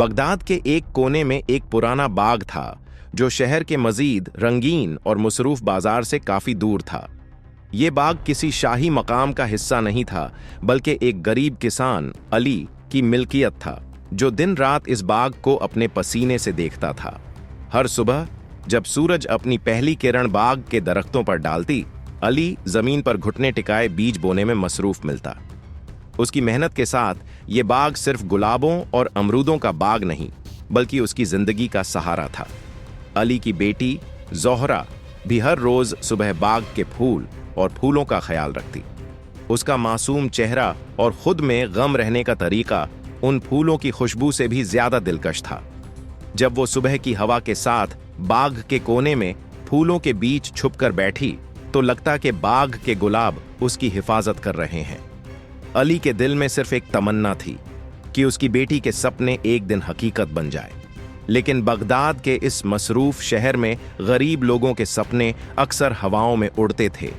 Baghdad के एक कोने में एक पुराना बाग था जो शहर के मजीद रंगीन और मसरूफ बाजार से काफी दूर था। ये बाग किसी शाही मकाम का हिस्सा नहीं था, बल्कि एक गरीब किसान अली की मिल्कियत था, जो दिन रात इस बाग को अपने पसीने से देखता था। हर सुबह जब सूरज अपनी पहली किरण बाग के दरख्तों पर डालती, अली जमीन पर घुटने टिकाए बीज बोने में मसरूफ मिलता। उसकी मेहनत के साथ ये बाग सिर्फ गुलाबों और अमरूदों का बाग नहीं, बल्कि उसकी जिंदगी का सहारा था। अली की बेटी जोहरा भी हर रोज सुबह बाग के फूल और फूलों का ख्याल रखती। उसका मासूम चेहरा और खुद में गम रहने का तरीका उन फूलों की खुशबू से भी ज्यादा दिलकश था। जब वो सुबह की हवा के साथ बाग के कोने में फूलों के बीच छुपकर बैठी, तो लगता कि बाग के गुलाब उसकी हिफाजत कर रहे हैं। अली के दिल में सिर्फ एक तमन्ना थी कि उसकी बेटी के सपने एक दिन हकीकत बन जाए। लेकिन बगदाद के इस मसरूफ शहर में गरीब लोगों के सपने अक्सर हवाओं में उड़ते थे।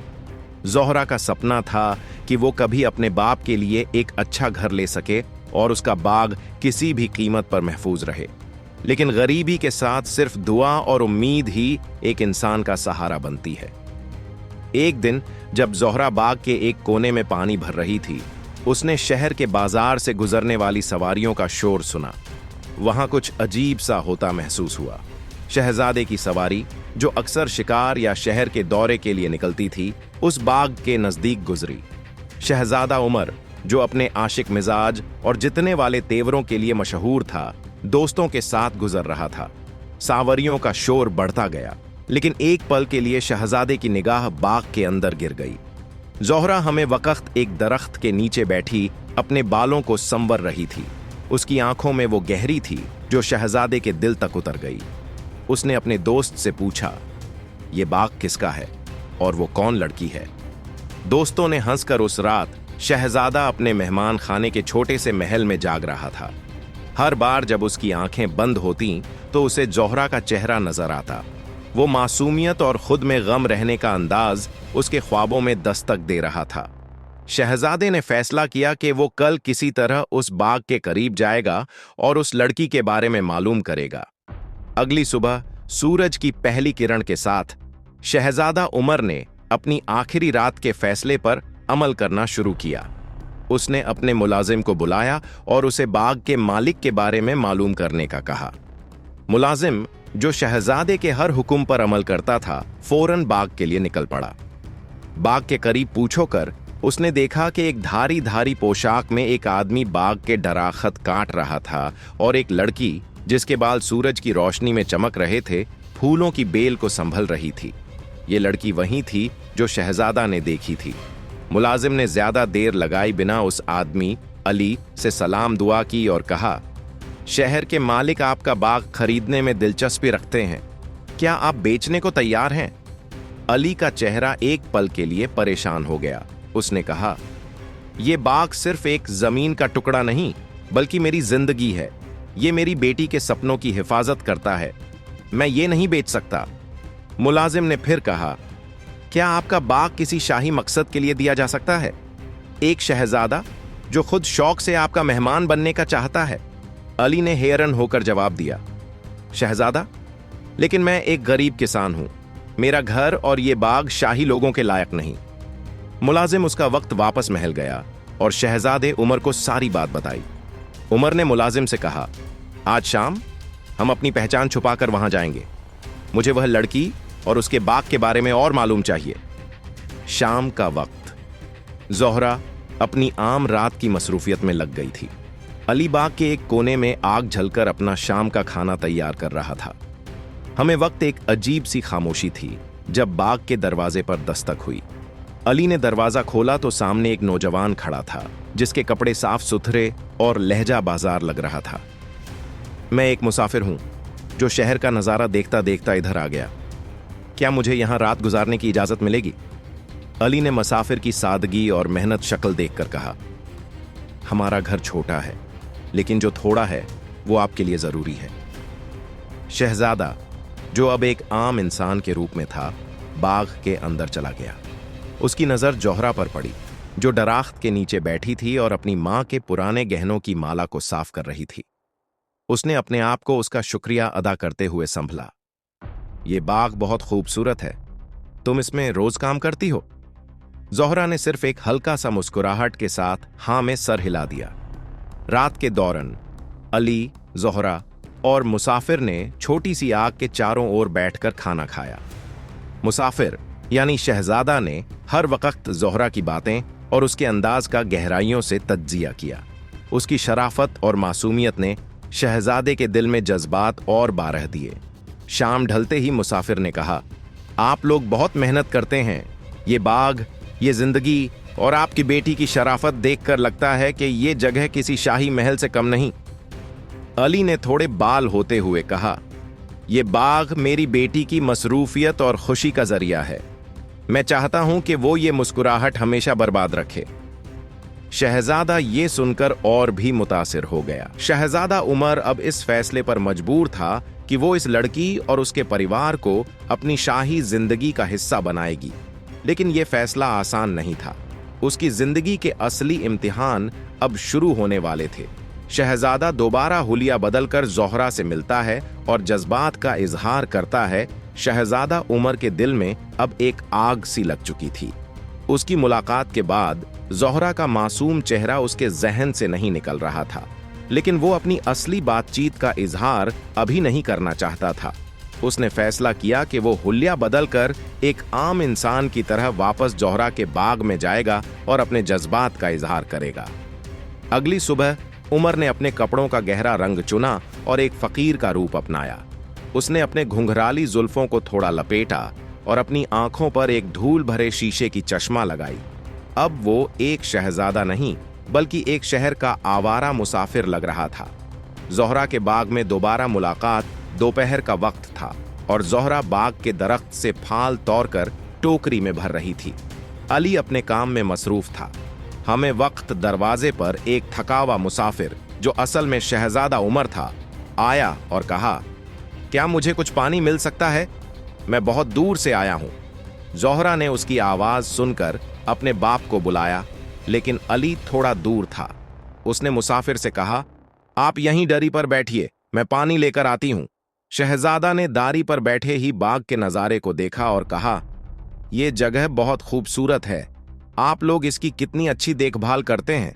जोहरा का सपना था कि वो कभी अपने बाप के लिए एक अच्छा घर ले सके और उसका बाग किसी भी कीमत पर महफूज रहे। लेकिन गरीबी के साथ सिर्फ दुआ और उम्मीद ही एक इंसान का सहारा बनती है। एक दिन जब जोहरा बाग के एक कोने में पानी भर रही थी, उसने शहर के बाजार से गुजरने वाली सवारियों का शोर सुना। वहां कुछ अजीब सा होता महसूस हुआ। शहजादे की सवारी, जो अक्सर शिकार या शहर के दौरे के लिए निकलती थी, उस बाग के नजदीक गुजरी। शहजादा उमर, जो अपने आशिक मिजाज और जितने वाले तेवरों के लिए मशहूर था, दोस्तों के साथ गुजर रहा था। सांवरियों का शोर बढ़ता गया, लेकिन एक पल के लिए शहजादे की निगाह बाग के अंदर गिर गई। जोहरा हमें वक्त एक दरख्त के नीचे बैठी अपने बालों को संवर रही थी। उसकी आंखों में वो गहरी थी जो शहजादे के दिल तक उतर गई। उसने अपने दोस्त से पूछा, ये बाग किसका है और वो कौन लड़की है? दोस्तों ने हंसकर उस रात शहजादा अपने मेहमान खाने के छोटे से महल में जाग रहा था। हर बार जब उसकी आंखें बंद होती तो उसे जोहरा का चेहरा नजर आता। वो मासूमियत और खुद में गम रहने का अंदाज उसके ख्वाबों में दस्तक दे रहा था। शहजादे ने फैसला किया कि वो कल किसी तरह उस बाग के करीब जाएगा और उस लड़की के बारे में मालूम करेगा। अगली सुबह सूरज की पहली किरण के साथ शहजादा उमर ने अपनी आखिरी रात के फैसले पर अमल करना शुरू किया। उसने अपने मुलाजिम को बुलाया और उसे बाग के मालिक के बारे में मालूम करने का कहा। मुलाजिम, जो शहजादे के हर हुक्म पर अमल करता था, फौरन बाग के लिए निकल पड़ा। बाग के करीब पूछोकर उसने देखा कि एक धारी धारी पोशाक में एक आदमी बाग के दरख्त काट रहा था और एक लड़की, जिसके बाल सूरज की रोशनी में चमक रहे थे, फूलों की बेल को संभल रही थी। ये लड़की वही थी जो शहजादा ने देखी थी। मुलाजिम ने ज्यादा देर लगाए बिना उस आदमी अली से सलाम दुआ की और कहा, शहर के मालिक आपका बाग खरीदने में दिलचस्पी रखते हैं, क्या आप बेचने को तैयार हैं? अली का चेहरा एक पल के लिए परेशान हो गया। उसने कहा, यह बाग सिर्फ एक जमीन का टुकड़ा नहीं, बल्कि मेरी जिंदगी है। ये मेरी बेटी के सपनों की हिफाजत करता है, मैं ये नहीं बेच सकता। मुलाजिम ने फिर कहा, क्या आपका बाग किसी शाही मकसद के लिए दिया जा सकता है? एक शहजादा जो खुद शौक से आपका मेहमान बनने का चाहता है। अली ने हैरान होकर जवाब दिया, शहजादा, लेकिन मैं एक गरीब किसान हूं, मेरा घर और ये बाग शाही लोगों के लायक नहीं। मुलाजिम उसका वक्त वापस महल गया और शहजादे उमर को सारी बात बताई। उमर ने मुलाजिम से कहा, आज शाम हम अपनी पहचान छुपाकर वहां जाएंगे। मुझे वह लड़की और उसके बाग के बारे में और मालूम चाहिए। शाम का वक्त। जोहरा अपनी आम रात की मसरूफियत में लग गई थी। अली बाग के एक कोने में आग जलकर अपना शाम का खाना तैयार कर रहा था। हमें वक्त एक अजीब सी खामोशी थी जब बाग के दरवाजे पर दस्तक हुई। अली ने दरवाजा खोला तो सामने एक नौजवान खड़ा था, जिसके कपड़े साफ सुथरे और लहजा बाजार लग रहा था। मैं एक मुसाफिर हूं जो शहर का नजारा देखता देखता इधर आ गया। क्या मुझे यहां रात गुजारने की इजाजत मिलेगी? अली ने मुसाफिर की सादगी और मेहनत शक्ल देखकर कहा, हमारा घर छोटा है, लेकिन जो थोड़ा है वो आपके लिए जरूरी है। शहजादा, जो अब एक आम इंसान के रूप में था, बाग के अंदर चला गया। उसकी नजर जोहरा पर पड़ी, जो दरख्त के नीचे बैठी थी और अपनी मां के पुराने गहनों की माला को साफ कर रही थी। उसने अपने आप को उसका शुक्रिया अदा करते हुए संभला। ये बाग बहुत खूबसूरत है, तुम इसमें रोज काम करती हो? जोहरा ने सिर्फ एक हल्का सा मुस्कुराहट के साथ हां में सर हिला दिया। रात के दौरान अली, जोहरा और मुसाफिर ने छोटी सी आग के चारों ओर बैठकर खाना खाया। मुसाफिर यानी शहजादा ने हर वक्त जोहरा की बातें और उसके अंदाज का गहराइयों से तज्जिया किया। उसकी शराफत और मासूमियत ने शहजादे के दिल में जज्बात और बारह दिए। शाम ढलते ही मुसाफिर ने कहा, आप लोग बहुत मेहनत करते हैं। ये बाग, ये जिंदगी और आपकी बेटी की शराफत देखकर लगता है कि ये जगह किसी शाही महल से कम नहीं। अली ने थोड़े बाल होते हुए कहा, यह बाग मेरी बेटी की मसरूफियत और खुशी का जरिया है। मैं चाहता हूं कि वो ये मुस्कुराहट हमेशा बर्बाद रखे। शहजादा ये सुनकर और भी मुतासिर हो गया। शहजादा उमर अब इस फैसले पर मजबूर था कि वो इस लड़की और उसके परिवार को अपनी शाही जिंदगी का हिस्सा बनाएगी। लेकिन यह फैसला आसान नहीं था। उसकी जिंदगी के असली इम्तिहान अब शुरू होने वाले थे। शहजादा दोबारा हुलिया बदलकर जोहरा से मिलता है और जज्बात का इजहार करता है। शहजादा उमर के दिल में अब एक आग सी लग चुकी थी। उसकी मुलाकात के बाद जोहरा का मासूम चेहरा उसके जहन से नहीं निकल रहा था, लेकिन वो अपनी असली बातचीत का इजहार अभी नहीं करना चाहता था। उसने फैसला किया कि वो हुलिया बदलकर एक आम इंसान की तरह वापस जोहरा के बाग में जाएगा और अपने जज्बात का इजहार करेगा। अगली सुबह उमर ने अपने कपड़ों का गहरा रंग चुना और एक फकीर का रूप अपनाया। उसने अपने घुंघराली जुल्फों को थोड़ा लपेटा और अपनी आंखों पर एक धूल भरे शीशे की चश्मा लगाई। अब वो एक शहजादा नहीं, बल्कि एक शहर का आवारा मुसाफिर लग रहा था। जोहरा के बाग में दोबारा मुलाकात दोपहर का वक्त था और जोहरा बाग के दरख्त से फाल तोड़कर टोकरी में भर रही थी। अली अपने काम में मसरूफ था। हमें वक्त दरवाजे पर एक थका हुआ मुसाफिर, जो असल में शहजादा उमर था, आया और कहा, क्या मुझे कुछ पानी मिल सकता है? मैं बहुत दूर से आया हूं। जोहरा ने उसकी आवाज सुनकर अपने बाप को बुलाया, लेकिन अली थोड़ा दूर था। उसने मुसाफिर से कहा, आप यहीं डरी पर बैठिए, मैं पानी लेकर आती हूं। शहजादा ने दारी पर बैठे ही बाग के नजारे को देखा और कहा, यह जगह बहुत खूबसूरत है। आप लोग इसकी कितनी अच्छी देखभाल करते हैं।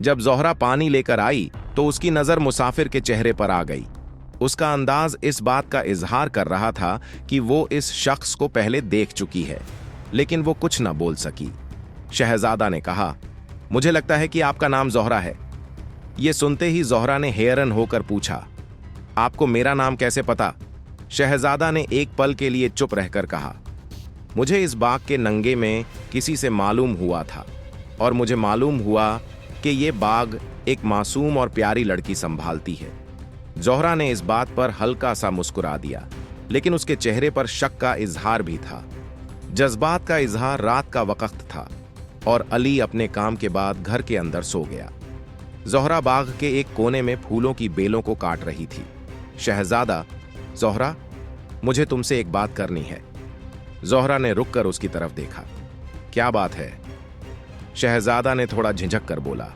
जब जोहरा पानी लेकर आई तो उसकी नजर मुसाफिर के चेहरे पर आ गई। उसका अंदाज इस बात का इजहार कर रहा था कि वो इस शख्स को पहले देख चुकी है, लेकिन वो कुछ न बोल सकी। शहजादा ने कहा, मुझे लगता है कि आपका नाम जोहरा है। ये सुनते ही जोहरा ने हैरान होकर पूछा, आपको मेरा नाम कैसे पता? शहजादा ने एक पल के लिए चुप रहकर कहा, मुझे इस बाग के नंगे में किसी से मालूम हुआ था और मुझे मालूम हुआ कि ये बाग एक मासूम और प्यारी लड़की संभालती है। जोहरा ने इस बात पर हल्का सा मुस्कुरा दिया, लेकिन उसके चेहरे पर शक का इजहार भी था। जज्बात का इजहार रात का वक्त था और अली अपने काम के बाद घर के अंदर सो गया। जोहरा बाग के एक कोने में फूलों की बेलों को काट रही थी। शहजादा, जोहरा, मुझे तुमसे एक बात करनी है। जोहरा ने रुककर उसकी तरफ देखा। क्या बात है? शहजादा ने थोड़ा झिझक कर बोला,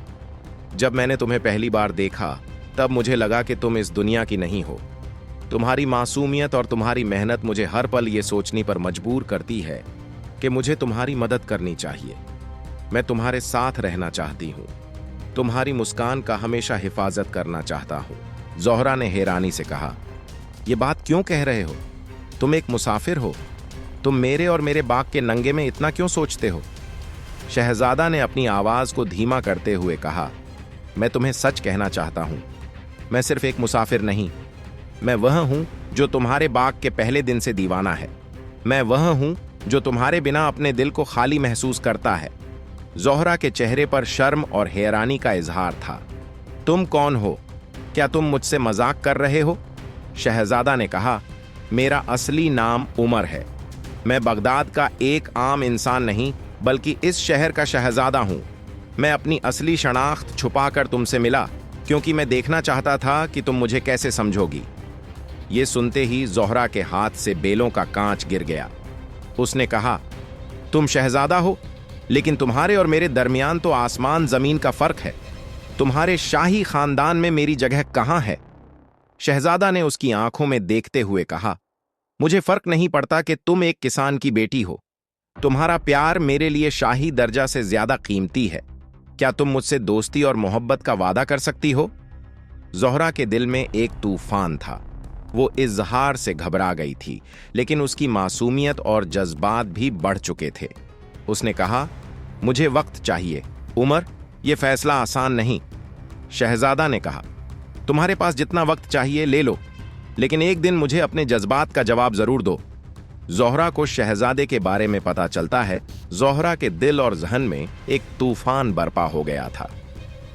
जब मैंने तुम्हें पहली बार देखा तब मुझे लगा कि तुम इस दुनिया की नहीं हो। तुम्हारी मासूमियत और तुम्हारी मेहनत मुझे हर पल ये सोचने पर मजबूर करती है कि मुझे तुम्हारी मदद करनी चाहिए। मैं तुम्हारे साथ रहना चाहती हूँ, तुम्हारी मुस्कान का हमेशा हिफाजत करना चाहता हूँ। जोहरा ने हैरानी से कहा, ये बात क्यों कह रहे हो? तुम एक मुसाफिर हो, तुम मेरे और मेरे बाग के नंगे में इतना क्यों सोचते हो? शहजादा ने अपनी आवाज को धीमा करते हुए कहा, मैं तुम्हें सच कहना चाहता हूं। मैं सिर्फ एक मुसाफिर नहीं, मैं वह हूं जो तुम्हारे बाग के पहले दिन से दीवाना है। मैं वह हूं जो तुम्हारे बिना अपने दिल को खाली महसूस करता है। जोहरा के चेहरे पर शर्म और हैरानी का इजहार था। तुम कौन हो? क्या तुम मुझसे मजाक कर रहे हो? शहजादा ने कहा, मेरा असली नाम उमर है। मैं बगदाद का एक आम इंसान नहीं, बल्कि इस शहर का शहजादा हूं। मैं अपनी असली शनाख्त छुपाकर तुमसे मिला क्योंकि मैं देखना चाहता था कि तुम मुझे कैसे समझोगी। ये सुनते ही जोहरा के हाथ से बेलों का कांच गिर गया। उसने कहा, तुम शहजादा हो, लेकिन तुम्हारे और मेरे दरमियान तो आसमान जमीन का फर्क है। तुम्हारे शाही खानदान में मेरी जगह कहां है? शहजादा ने उसकी आंखों में देखते हुए कहा, मुझे फर्क नहीं पड़ता कि तुम एक किसान की बेटी हो। तुम्हारा प्यार मेरे लिए शाही दर्जा से ज्यादा कीमती है। क्या तुम मुझसे दोस्ती और मोहब्बत का वादा कर सकती हो? ज़ोहरा के दिल में एक तूफान था। वो इजहार से घबरा गई थी, लेकिन उसकी मासूमियत और जज्बात भी बढ़ चुके थे। उसने कहा, मुझे वक्त चाहिए उमर, यह फैसला आसान नहीं। शहजादा ने कहा, तुम्हारे पास जितना वक्त चाहिए ले लो, लेकिन एक दिन मुझे अपने जज्बात का जवाब जरूर दो। ज़ोहरा को शहजादे के बारे में पता चलता है। ज़ोहरा के दिल और जहन में एक तूफान बरपा हो गया था।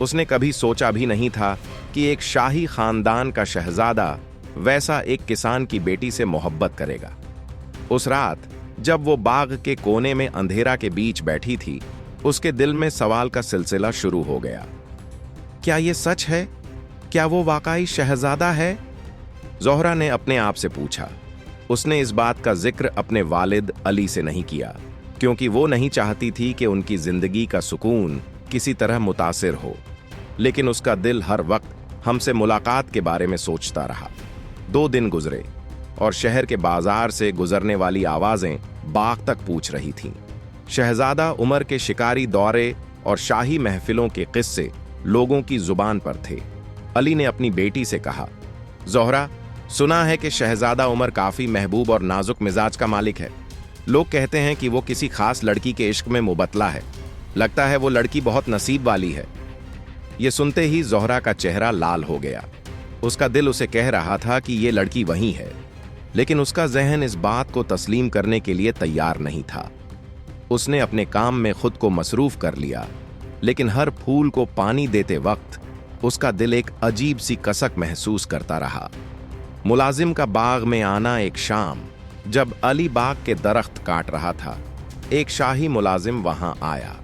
उसने कभी सोचा भी नहीं था कि एक शाही खानदान का शहजादा वैसा एक किसान की बेटी से मोहब्बत करेगा। उस रात जब वो बाग के कोने में अंधेरा के बीच बैठी थी, उसके दिल में सवाल का सिलसिला शुरू हो गया। क्या ये सच है? क्या वो वाकई शहजादा है? ज़ोहरा ने अपने आप से पूछा। उसने इस बात का जिक्र अपने वालिद अली से नहीं किया, क्योंकि वो नहीं चाहती थी कि उनकी जिंदगी का सुकून किसी तरह मुतासिर हो। लेकिन उसका दिल हर वक्त हमसे मुलाकात के बारे में सोचता रहा। 2 दिन गुजरे और शहर के बाजार से गुजरने वाली आवाजें बाग तक पूछ रही थीं। शहजादा उमर के शिकारी दौरे और शाही महफिलों के किस्से लोगों की जुबान पर थे। अली ने अपनी बेटी से कहा, ज़ोहरा, सुना है कि शहजादा उमर काफी महबूब और नाजुक मिजाज का मालिक है। लोग कहते हैं कि वो किसी खास लड़की के इश्क में मुबतला है। लगता है वो लड़की बहुत नसीब वाली है। ये सुनते ही ज़ोहरा का चेहरा लाल हो गया। उसका दिल उसे कह रहा था कि ये लड़की वही है, लेकिन उसका जहन इस बात को तस्लीम करने के लिए तैयार नहीं था। उसने अपने काम में खुद को मसरूफ कर लिया, लेकिन हर फूल को पानी देते वक्त उसका दिल एक अजीब सी कसक महसूस करता रहा। मुलाजिम का बाग में आना एक शाम, जब अली बाग के दरख्त काट रहा था, एक शाही मुलाजिम वहां आया।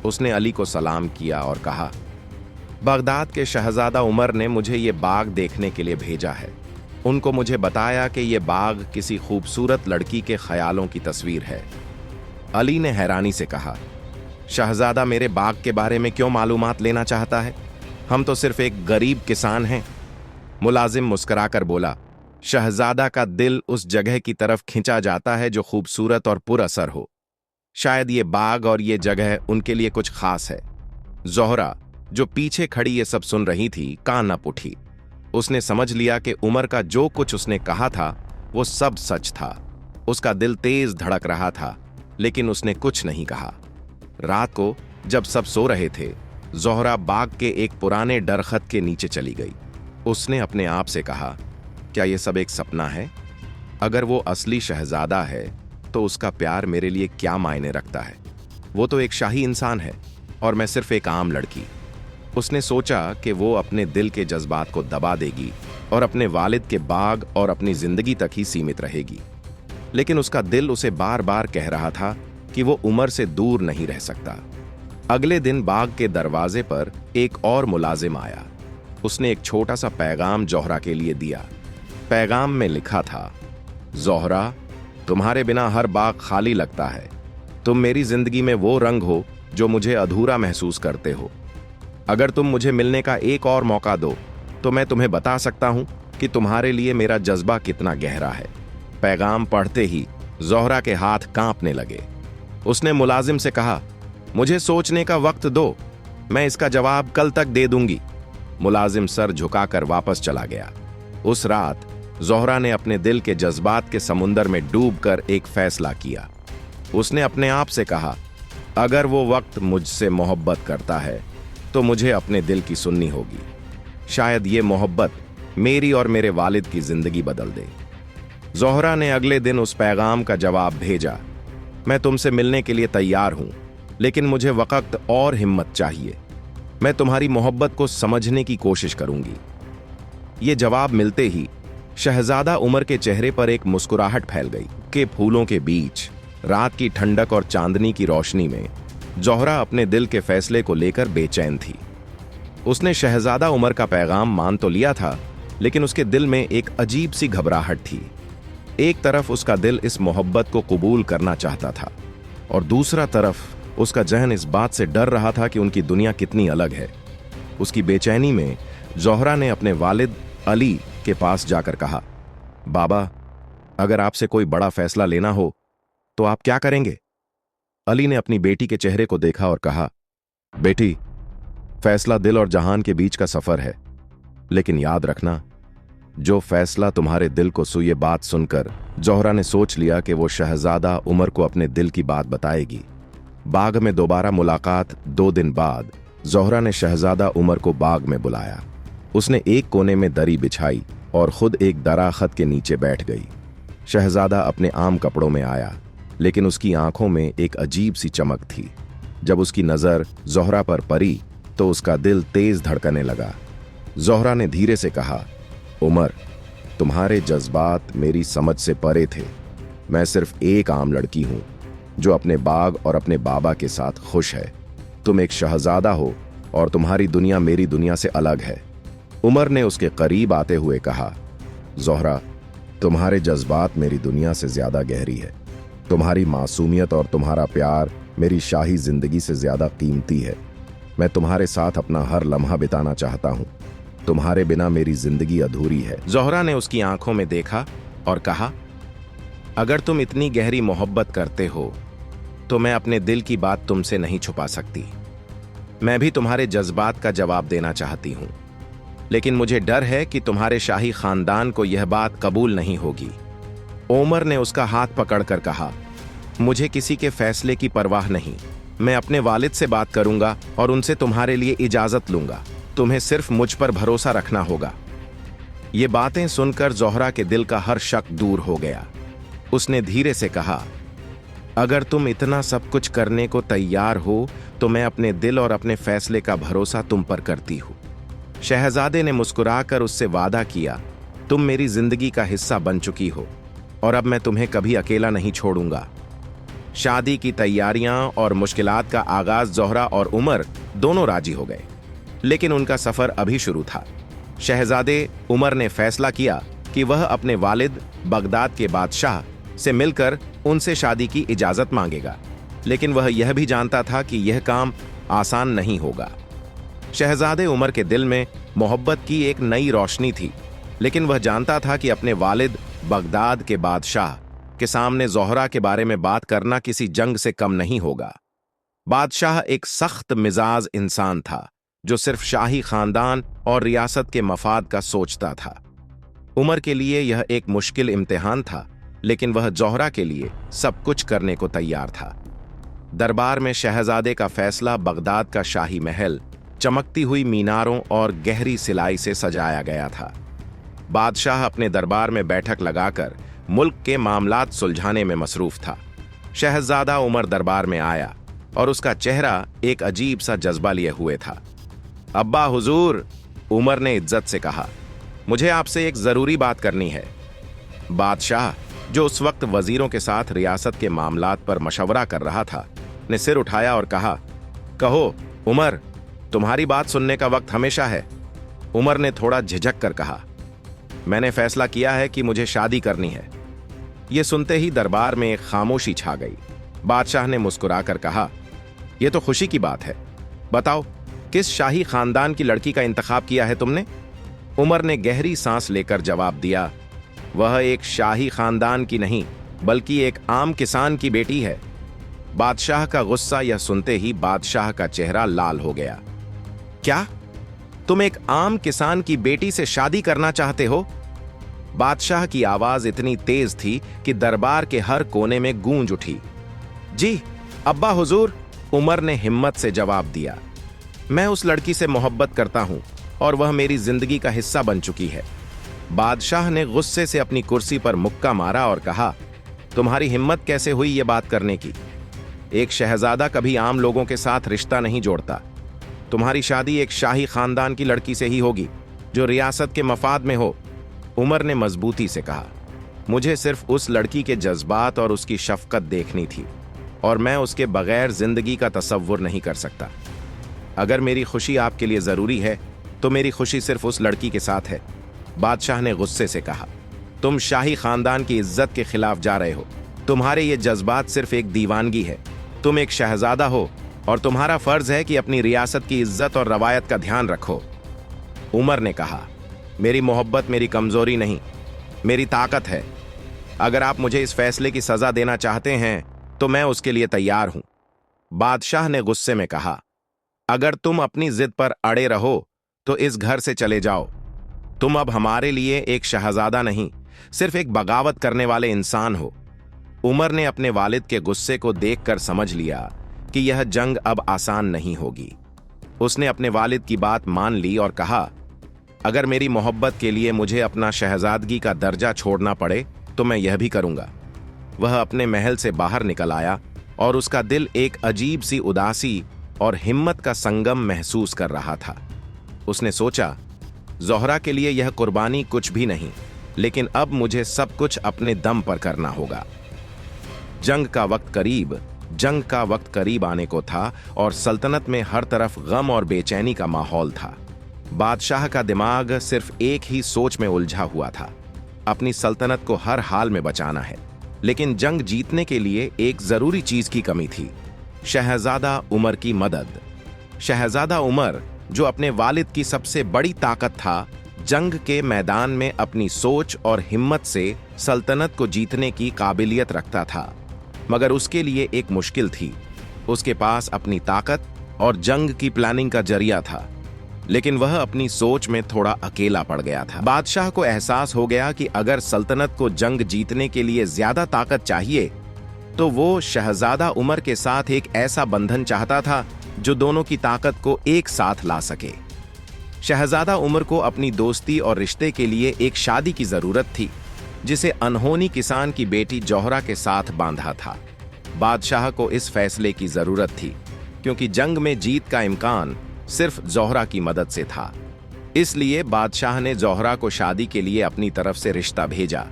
उसने अली को सलाम किया और कहा, बगदाद के शहजादा उमर ने मुझे ये बाग देखने के लिए भेजा है। उनको मुझे बताया कि ये बाग किसी खूबसूरत लड़की के ख्यालों की तस्वीर है। अली ने हैरानी से कहा, शहजादा मेरे बाग के बारे में क्यों मालूमात लेना चाहता है? हम तो सिर्फ एक गरीब किसान हैं। मुलाजिम मुस्कुराकर बोला, शहजादा का दिल उस जगह की तरफ खिंचा जाता है जो खूबसूरत और पुरअसर हो। शायद ये बाग और ये जगह उनके लिए कुछ खास है। ज़ोहरा, जो पीछे खड़ी ये सब सुन रही थी, कान न उठी। उसने समझ लिया कि उमर का जो कुछ उसने कहा था वो सब सच था। उसका दिल तेज धड़क रहा था, लेकिन उसने कुछ नहीं कहा। रात को जब सब सो रहे थे, ज़ोहरा बाग के एक पुराने दरख्त के नीचे चली गई। उसने अपने आप से कहा, क्या ये सब एक सपना है? अगर वो असली शहजादा है तो उसका प्यार मेरे लिए क्या मायने रखता है? वो तो एक शाही इंसान है और मैं सिर्फ एक आम लड़की। उसने सोचा कि वो अपने दिल के जज्बात को दबा देगी और अपने वालिद के बाग और अपनी जिंदगी तक ही सीमित रहेगी। लेकिन उसका दिल उसे बार बार कह रहा था कि वो उमर से दूर नहीं रह सकता। अगले दिन बाग के दरवाजे पर एक और मुलाजिम आया। उसने एक छोटा सा पैगाम ज़ोहरा के लिए दिया। पैगाम में लिखा था, ज़ोहरा, तुम्हारे बिना हर बाग खाली लगता है। तुम मेरी जिंदगी में वो रंग हो जो मुझे अधूरा महसूस करते हो। अगर तुम मुझे मिलने का एक और मौका दो तो मैं तुम्हें बता सकता हूं कि तुम्हारे लिए मेरा जज्बा कितना गहरा है। पैगाम पढ़ते ही ज़ोहरा के हाथ कांपने लगे। उसने मुलाजिम से कहा, मुझे सोचने का वक्त दो, मैं इसका जवाब कल तक दे दूंगी। मुलाजिम सर झुकाकर वापस चला गया। उस रात ज़ोहरा ने अपने दिल के जज्बात के समुंदर में डूबकर एक फैसला किया। उसने अपने आप से कहा, अगर वो वक्त मुझसे मोहब्बत करता है तो मुझे अपने दिल की सुननी होगी। शायद ये मोहब्बत मेरी और मेरे वालिद की जिंदगी बदल दे। ज़ोहरा ने अगले दिन उस पैगाम का जवाब भेजा, मैं तुमसे मिलने के लिए तैयार हूं, लेकिन मुझे वक्त और हिम्मत चाहिए। मैं तुम्हारी मोहब्बत को समझने की कोशिश करूंगी। ये जवाब मिलते ही शहजादा उमर के चेहरे पर एक मुस्कुराहट फैल गई। के फूलों के बीच रात की ठंडक और चांदनी की रोशनी में ज़ोहरा अपने दिल के फैसले को लेकर बेचैन थी। उसने शहजादा उमर का पैगाम मान तो लिया था, लेकिन उसके दिल में एक अजीब सी घबराहट थी। एक तरफ उसका दिल इस मोहब्बत को कबूल करना चाहता था और दूसरा तरफ उसका जहन इस बात से डर रहा था कि उनकी दुनिया कितनी अलग है। उसकी बेचैनी में ज़ोहरा ने अपने वालिद अली के पास जाकर कहा, बाबा, अगर आपसे कोई बड़ा फैसला लेना हो तो आप क्या करेंगे? अली ने अपनी बेटी के चेहरे को देखा और कहा, बेटी, फैसला दिल और जहान के बीच का सफर है, लेकिन याद रखना, जो फैसला तुम्हारे दिल को सुए। बात सुनकर जोहरा ने सोच लिया कि वो शहजादा उमर को अपने दिल की बात बताएगी। बाग में दोबारा मुलाकात 2 दिन बाद जोहरा ने शहजादा उमर को बाग में बुलाया। उसने एक कोने में दरी बिछाई और खुद एक दराखत के नीचे बैठ गई। शहजादा अपने आम कपड़ों में आया, लेकिन उसकी आंखों में एक अजीब सी चमक थी। जब उसकी नजर जोहरा पर पड़ी तो उसका दिल तेज धड़कने लगा। जोहरा ने धीरे से कहा, उमर, तुम्हारे जज्बात मेरी समझ से परे थे। मैं सिर्फ एक आम लड़की हूं जो अपने बाग और अपने बाबा के साथ खुश है। तुम एक शहजादा हो और तुम्हारी दुनिया मेरी दुनिया से अलग है। उमर ने उसके करीब आते हुए कहा, जोहरा, तुम्हारे जज्बात मेरी दुनिया से ज्यादा गहरी है। तुम्हारी मासूमियत और तुम्हारा प्यार मेरी शाही जिंदगी से ज्यादा कीमती है। मैं तुम्हारे साथ अपना हर लम्हा बिताना चाहता हूं। तुम्हारे बिना मेरी जिंदगी अधूरी है। जोहरा ने उसकी आंखों में देखा और कहा, अगर तुम इतनी गहरी मोहब्बत करते हो तो मैं अपने दिल की बात तुमसे नहीं छुपा सकती। मैं भी तुम्हारे जज्बात का जवाब देना चाहती हूं, लेकिन मुझे डर है कि तुम्हारे शाही खानदान को यह बात कबूल नहीं होगी। उमर ने उसका हाथ पकड़कर कहा, मुझे किसी के फैसले की परवाह नहीं। मैं अपने वालिद से बात करूंगा और उनसे तुम्हारे लिए इजाजत लूंगा। तुम्हें सिर्फ मुझ पर भरोसा रखना होगा। ये बातें सुनकर जोहरा के दिल का हर शक दूर हो गया। उसने धीरे से कहा, अगर तुम इतना सब कुछ करने को तैयार हो तो मैं अपने दिल और अपने फैसले का भरोसा तुम पर करती हूं। शहजादे ने मुस्कुराकर उससे वादा किया, तुम मेरी जिंदगी का हिस्सा बन चुकी हो और अब मैं तुम्हें कभी अकेला नहीं छोड़ूंगा। शादी की तैयारियां और मुश्किलात का आगाज जोहरा और उमर दोनों राजी हो गए, लेकिन उनका सफर अभी शुरू था। शहजादे उमर ने फैसला किया कि वह अपने वालिद बगदाद के बादशाह से मिलकर उनसे शादी की इजाजत मांगेगा, लेकिन वह यह भी जानता था कि यह काम आसान नहीं होगा। शहजादे उमर के दिल में मोहब्बत की एक नई रोशनी थी, लेकिन वह जानता था कि अपने वालिद बगदाद के बादशाह के सामने जोहरा के बारे में बात करना किसी जंग से कम नहीं होगा। बादशाह एक सख्त मिजाज इंसान था जो सिर्फ शाही खानदान और रियासत के मफाद का सोचता था। उमर के लिए यह एक मुश्किल इम्तिहान था, लेकिन वह जोहरा के लिए सब कुछ करने को तैयार था। दरबार में शहजादे का फैसला बगदाद का शाही महल चमकती हुई मीनारों और गहरी सिलाई से सजाया गया था। बादशाह अपने दरबार में बैठक लगाकर मुल्क के मामलात सुलझाने में मसरूफ था। शहजादा उमर दरबार में आया और उसका चेहरा एक अजीब सा जज्बा लिए हुए था। अब्बा हुजूर, उमर ने इज्जत से कहा, मुझे आपसे एक जरूरी बात करनी है। बादशाह, जो उस वक्त वजीरों के साथ रियासत के मामलात पर मशवरा कर रहा था, ने सिर उठाया और कहा, कहो उमर, तुम्हारी बात सुनने का वक्त हमेशा है। उमर ने थोड़ा झिझक कर कहा, मैंने फैसला किया है कि मुझे शादी करनी है। यह सुनते ही दरबार में एक खामोशी छा गई। बादशाह ने मुस्कुराकर कहा, यह तो खुशी की बात है। बताओ, किस शाही खानदान की लड़की का इंतखाब किया है तुमने? उमर ने गहरी सांस लेकर जवाब दिया, वह एक शाही खानदान की नहीं, बल्कि एक आम किसान की बेटी है। बादशाह का गुस्सा यह सुनते ही बादशाह का चेहरा लाल हो गया। क्या तुम एक आम किसान की बेटी से शादी करना चाहते हो? बादशाह की आवाज इतनी तेज थी कि दरबार के हर कोने में गूंज उठी। जी अब्बा हुजूर, उमर ने हिम्मत से जवाब दिया, मैं उस लड़की से मोहब्बत करता हूं और वह मेरी जिंदगी का हिस्सा बन चुकी है। बादशाह ने गुस्से से अपनी कुर्सी पर मुक्का मारा और कहा, तुम्हारी हिम्मत कैसे हुई ये बात करने की? एक शहजादा कभी आम लोगों के साथ रिश्ता नहीं जोड़ता। तुम्हारी शादी एक शाही खानदान की लड़की से ही होगी जो रियासत के मफाद में हो। उमर ने मजबूती से कहा, मुझे सिर्फ उस लड़की के जज्बात और उसकी शफकत देखनी थी और मैं उसके बगैर जिंदगी का तसव्वुर नहीं कर सकता। अगर मेरी खुशी आपके लिए जरूरी है तो मेरी खुशी सिर्फ उस लड़की के साथ है। बादशाह ने गुस्से से कहा, तुम शाही खानदान की इज्जत के खिलाफ जा रहे हो। तुम्हारे ये जज्बात सिर्फ एक दीवानगी है। तुम एक शहजादा हो और तुम्हारा फर्ज है कि अपनी रियासत की इज्जत और रवायत का ध्यान रखो। उमर ने कहा, मेरी मोहब्बत मेरी कमजोरी नहीं, मेरी ताकत है। अगर आप मुझे इस फैसले की सजा देना चाहते हैं तो मैं उसके लिए तैयार हूं। बादशाह ने गुस्से में कहा, अगर तुम अपनी जिद पर अड़े रहो तो इस घर से चले जाओ। तुम अब हमारे लिए एक शहजादा नहीं, सिर्फ एक बगावत करने वाले इंसान हो। उमर ने अपने वालिद के गुस्से को देखकर समझ लिया कि यह जंग अब आसान नहीं होगी। उसने अपने वालिद की बात मान ली और कहा, अगर मेरी मोहब्बत के लिए मुझे अपना शहजादगी का दर्जा छोड़ना पड़े तो मैं यह भी करूंगा। वह अपने महल से बाहर निकल आया और उसका दिल एक अजीब सी उदासी और हिम्मत का संगम महसूस कर रहा था। उसने सोचा, ज़ोहरा के लिए यह कुर्बानी कुछ भी नहीं, लेकिन अब मुझे सब कुछ अपने दम पर करना होगा। जंग का वक्त करीब आने को था और सल्तनत में हर तरफ गम और बेचैनी का माहौल था। बादशाह का दिमाग सिर्फ एक ही सोच में उलझा हुआ था, अपनी सल्तनत को हर हाल में बचाना है। लेकिन जंग जीतने के लिए एक जरूरी चीज की कमी थी, शहजादा उमर की मदद। शहजादा उमर, जो अपने वालिद की सबसे बड़ी ताकत था, जंग के मैदान में अपनी सोच और हिम्मत से सल्तनत को जीतने की काबिलियत रखता था। मगर उसके लिए एक मुश्किल थी, उसके पास अपनी ताकत और जंग की प्लानिंग का जरिया था, लेकिन वह अपनी सोच में थोड़ा अकेला पड़ गया था। बादशाह को एहसास हो गया कि अगर सल्तनत को जंग जीतने के लिए ज्यादा ताकत चाहिए तो वो शहजादा उमर के साथ एक ऐसा बंधन चाहता था जो दोनों की ताकत को एक साथ ला सके। शहजादा उमर को अपनी दोस्ती और रिश्ते के लिए एक शादी की जरूरत थी, जिसे अनहोनी किसान की बेटी ज़ोहरा के साथ बांधा था। बादशाह को इस फैसले की जरूरत थी क्योंकि जंग में जीत का इम्कान सिर्फ ज़ोहरा की मदद से था। इसलिए बादशाह ने ज़ोहरा को शादी के लिए अपनी तरफ से रिश्ता भेजा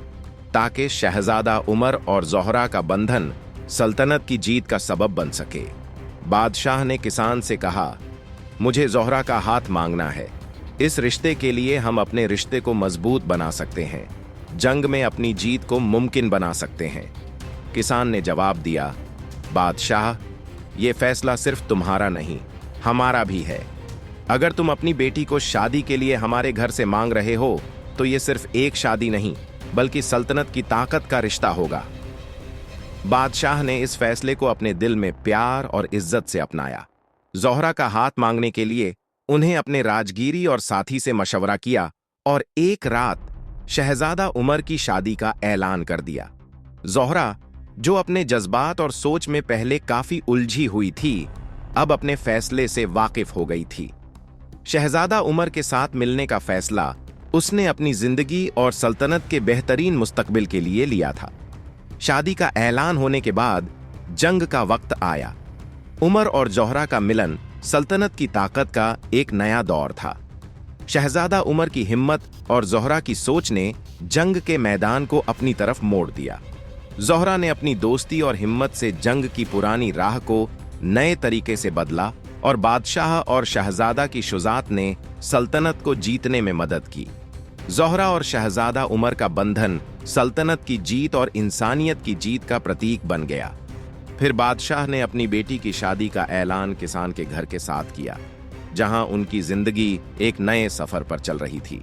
ताकि शहजादा उमर और ज़ोहरा का बंधन सल्तनत की जीत का सबब बन सके। बादशाह ने किसान से कहा, मुझे ज़ोहरा का हाथ मांगना है। इस रिश्ते के लिए हम अपने रिश्ते को मजबूत बना सकते हैं, जंग में अपनी जीत को मुमकिन बना सकते हैं। किसान ने जवाब दिया, बादशाह, ये फैसला सिर्फ तुम्हारा नहीं, हमारा भी है। अगर तुम अपनी बेटी को शादी के लिए हमारे घर से मांग रहे हो तो ये सिर्फ एक शादी नहीं, बल्कि सल्तनत की ताकत का रिश्ता होगा। बादशाह ने इस फैसले को अपने दिल में प्यार और इज्जत से अपनाया। ज़ोहरा का हाथ मांगने के लिए उन्हें अपने राजगीरी और साथी से मशवरा किया और एक रात शहजादा उमर की शादी का ऐलान कर दिया। ज़ोहरा, जो अपने जज्बात और सोच में पहले काफी उलझी हुई थी, अब अपने फैसले से वाकिफ हो गई थी। शहजादा उमर के साथ मिलने का फैसला उसने अपनी जिंदगी और सल्तनत के बेहतरीन मुस्तकबिल के लिए लिया था। शादी का ऐलान होने के बाद जंग का वक्त आया। उमर और ज़ोहरा का मिलन सल्तनत की ताकत का एक नया दौर था। शहजादा उमर की हिम्मत और ज़ोहरा की सोच ने जंग के मैदान को अपनी तरफ मोड़ दिया। ज़ोहरा ने अपनी दोस्ती और हिम्मत से जंग की पुरानी राह को नए तरीके से बदला और बादशाह और शहजादा की शुजात ने सल्तनत को जीतने में मदद की। ज़ोहरा और शहजादा उमर का बंधन सल्तनत की जीत और इंसानियत की जीत का प्रतीक बन गया। फिर बादशाह ने अपनी बेटी की शादी का ऐलान किसान के घर के साथ किया, जहां उनकी जिंदगी एक नए सफर पर चल रही थी।